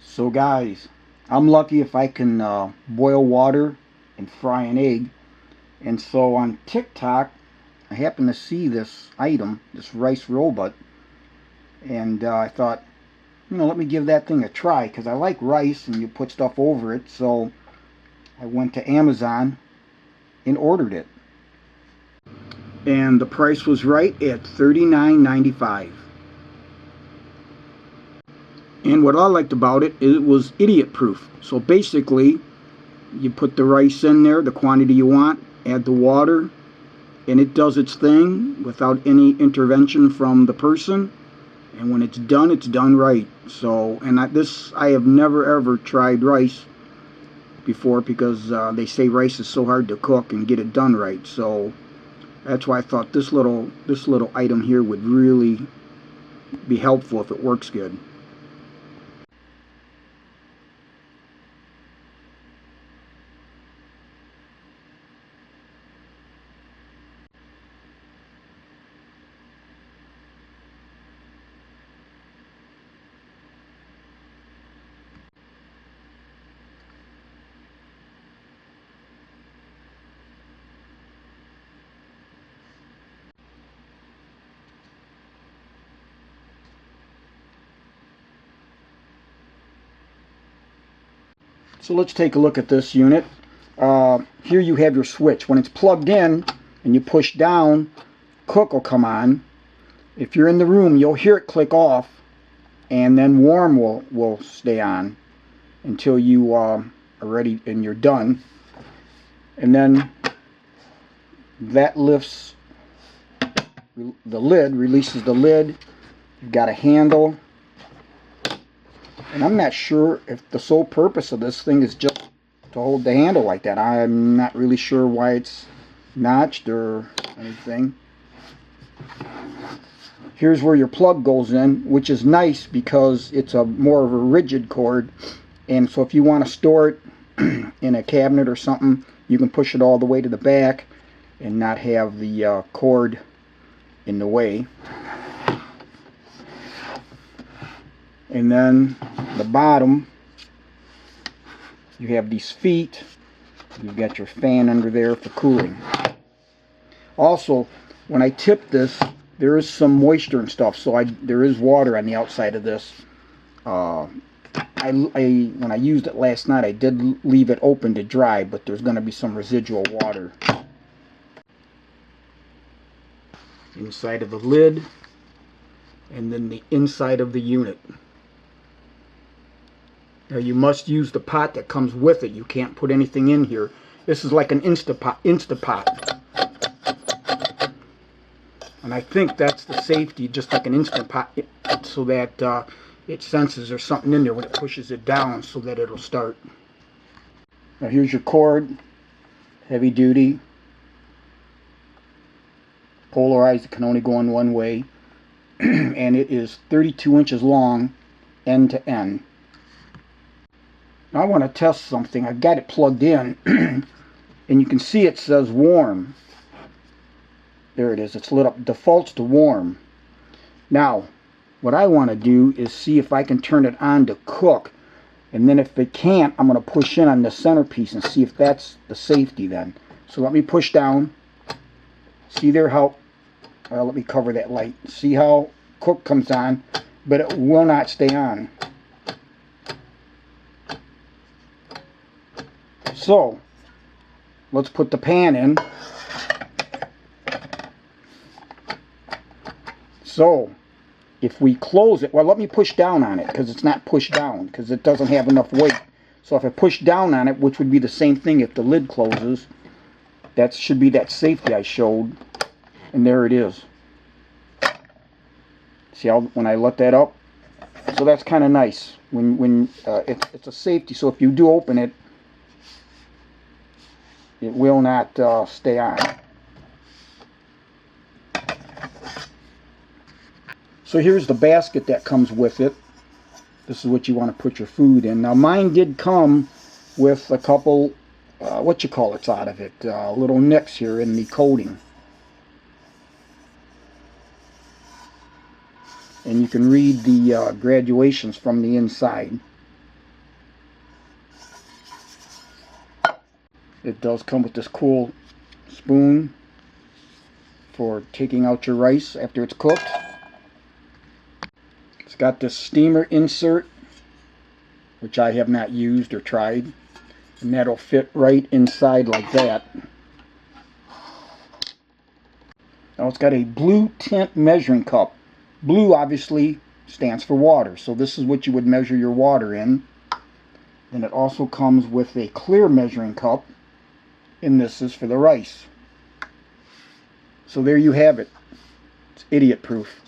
So guys, I'm lucky if I can boil water and fry an egg. And so on TikTok, I happened to see this item, this rice robot, and I thought, let me give that thing a try because I like rice and you put stuff over it. So I went to Amazon and ordered it. And the price was right at $39.95. And what I liked about it, it was idiot proof. So basically, you put the rice in there, the quantity you want, add the water, and it does its thing without any intervention from the person. And when it's done right. So, and I have never ever tried rice before because they say rice is so hard to cook and get it done right. So that's why I thought this little item here would really be helpful if it works good. So let's take a look at this unit. Here you have your switch. When it's plugged in and you push down, cook will come on. If you're in the room, you'll hear it click off, and then warm will stay on until you are ready and you're done. And then that lifts the lid, releases the lid. You've got a handle. And I'm not sure if the sole purpose of this thing is just to hold the handle like that. I'm not really sure why it's notched or anything. Here's where your plug goes in, which is nice because it's a more of a rigid cord. And so if you want to store it in a cabinet or something, you can push it all the way to the back and not have the cord in the way. And then the bottom, you have these feet. You've got your fan under there for cooling. Also, when I tip this, there is some moisture and stuff, so there is water on the outside of this. When I used it last night, I did leave it open to dry, but there's going to be some residual water inside of the lid, and then the inside of the unit. Now you must use the pot that comes with it. You can't put anything in here. This is like an Instapot. And I think that's the safety, just like an Instant Pot, so that it senses there's something in there when it pushes it down so that it'll start. Now here's your cord, heavy duty, polarized, it can only go in one way, and it is 32 inches long, end to end. Now I want to test something. I've got it plugged in, and you can see it says warm. There it is, it's lit up, defaults to warm. Now, what I want to do is see if I can turn it on to cook. And then if it can't, I'm going to push in on the centerpiece and see if that's the safety then. So let me push down. See there how, let me cover that light. See how cook comes on, but it will not stay on. So, let's put the pan in. So, if we close it, well, let me push down on it because it's not pushed down because it doesn't have enough weight. So if I push down on it, which would be the same thing if the lid closes, that should be that safety I showed, and there it is. See how when I let that up? So that's kind of nice. It's a safety. So if you do open it, it will not stay on. So here's the basket that comes with it. This is what you want to put your food in. Now mine did come with a couple, out of it, little nicks here in the coating. And you can read the graduations from the inside. It does come with this cool spoon for taking out your rice after it's cooked. It's got this steamer insert, which I have not used or tried, and that'll fit right inside like that. Now it's got a blue tint measuring cup. Blue obviously stands for water, so this is what you would measure your water in. And it also comes with a clear measuring cup, and this is for the rice. So there you have it. It's idiot proof.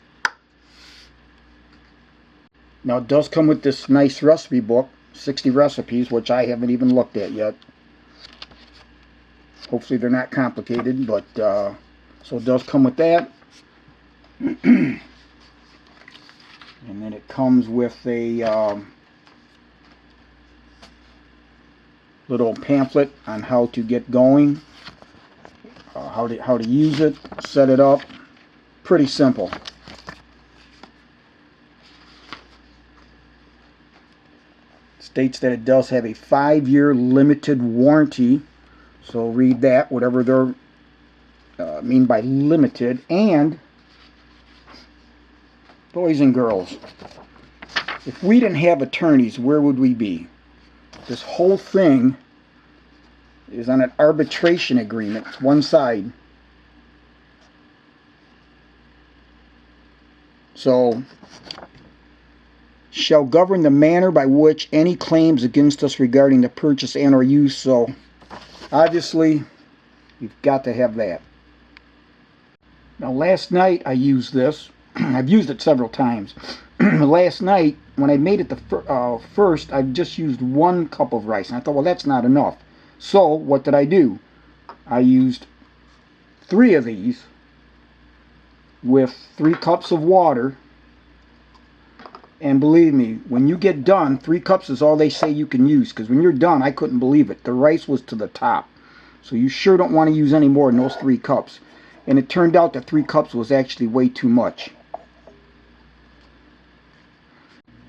Now it does come with this nice recipe book, 60 recipes, which I haven't even looked at yet. Hopefully they're not complicated, but so it does come with that. And then it comes with a little pamphlet on how to get going, how to use it, set it up. Pretty simple. States that it does have a 5-year limited warranty, so read that, whatever they're mean by limited. And boys and girls, if we didn't have attorneys, where would we be? This whole thing is on an arbitration agreement. It's one side. So, shall govern the manner by which any claims against us regarding the purchase and or use. So, obviously, you've got to have that. Now, last night I used this. I've used it several times. Last night, when I made it the first, I just used 1 cup of rice. And I thought, well, that's not enough. So, what did I do? I used 3 of these with 3 cups of water. And believe me, when you get done, 3 cups is all they say you can use. Because when you're done, I couldn't believe it. The rice was to the top. So you sure don't want to use any more than those 3 cups. And it turned out that 3 cups was actually way too much.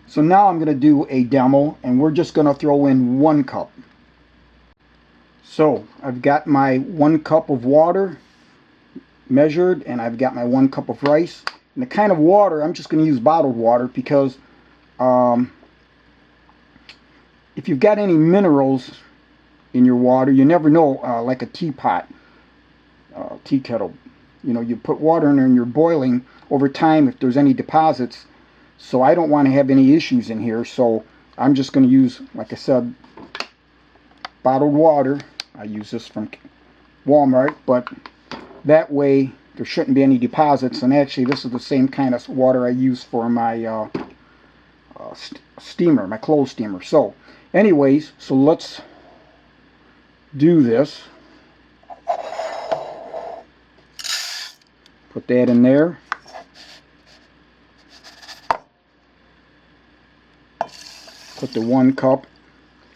So now I'm going to do a demo, and we're just going to throw in 1 cup. So I've got my 1 cup of water measured, and I've got my 1 cup of rice. And the kind of water, I'm just going to use bottled water because if you've got any minerals in your water, you never know, like a teapot, tea kettle. You know, you put water in there and you're boiling over time if there's any deposits. So I don't want to have any issues in here. So I'm just going to use, like I said, bottled water. I use this from Walmart, but that way there shouldn't be any deposits. And actually, this is the same kind of water I use for my steamer, my clothes steamer. So anyways, so let's do this. Put that in there. Put the 1 cup.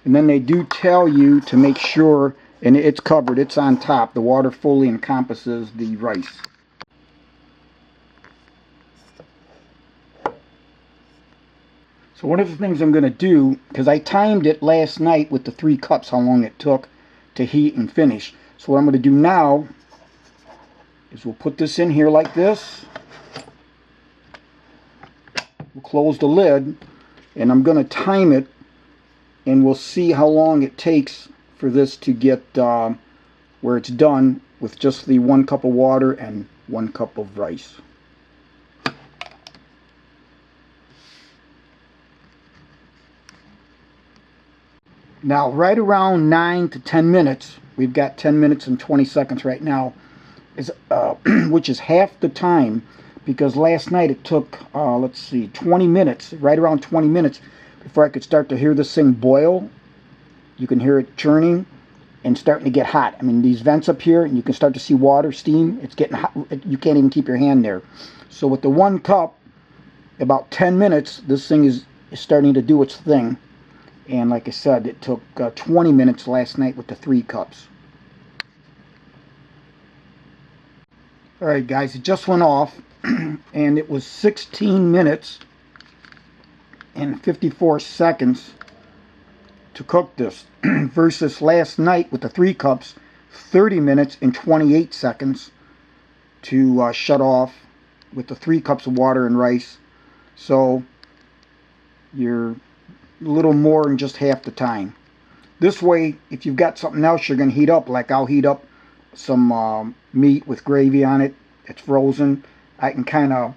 And then they do tell you to make sure, and it's covered, it's on top. The water fully encompasses the rice. So one of the things I'm going to do, because I timed it last night with the 3 cups, how long it took to heat and finish. So what I'm going to do now is we'll put this in here like this. We'll close the lid, and I'm going to time it, and we'll see how long it takes for this to get where it's done with just the 1 cup of water and 1 cup of rice. Now, right around 9 to 10 minutes, we've got 10 minutes and 20 seconds right now, is which is half the time, because last night it took, let's see, 20 minutes, right around 20 minutes, before I could start to hear this thing boil. You can hear it churning and starting to get hot. I mean, these vents up here, and you can start to see water, steam. It's getting hot. You can't even keep your hand there. So with the 1 cup, about 10 minutes, this thing is starting to do its thing. And like I said, it took 20 minutes last night with the 3 cups. Alright guys, it just went off, and it was 16 minutes and 54 seconds to cook this versus last night with the 3 cups, 30 minutes and 28 seconds to shut off with the 3 cups of water and rice. So you're a little more than just half the time. This way, if you've got something else you're going to heat up, like I'll heat up some meat with gravy on it, it's frozen, I can kind of,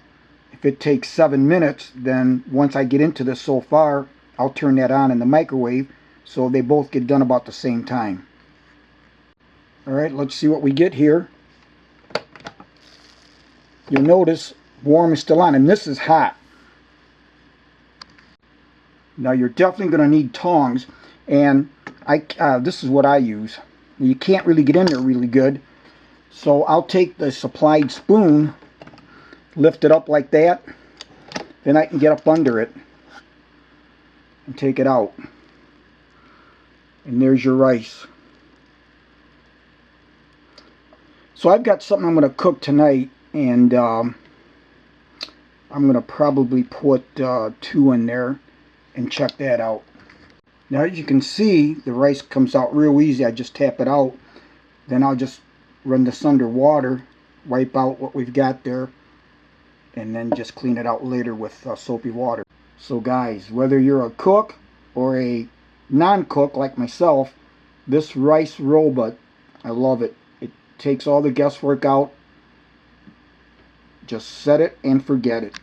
if it takes 7 minutes, then once I get into this so far, I'll turn that on in the microwave so they both get done about the same time. Alright, let's see what we get here. You'll notice warm is still on, and this is hot. Now you're definitely going to need tongs, and this is what I use. You can't really get in there really good, so I'll take the supplied spoon, lift it up like that, then I can get up under it and take it out. And there's your rice. So I've got something I'm going to cook tonight, and I'm going to probably put 2 in there and check that out. Now as you can see, the rice comes out real easy. I just tap it out, then I'll just run this under water, wipe out what we've got there, and then just clean it out later with soapy water. So guys, whether you're a cook or a non-cook like myself, this rice robot, I love it. It takes all the guesswork out. Just set it and forget it.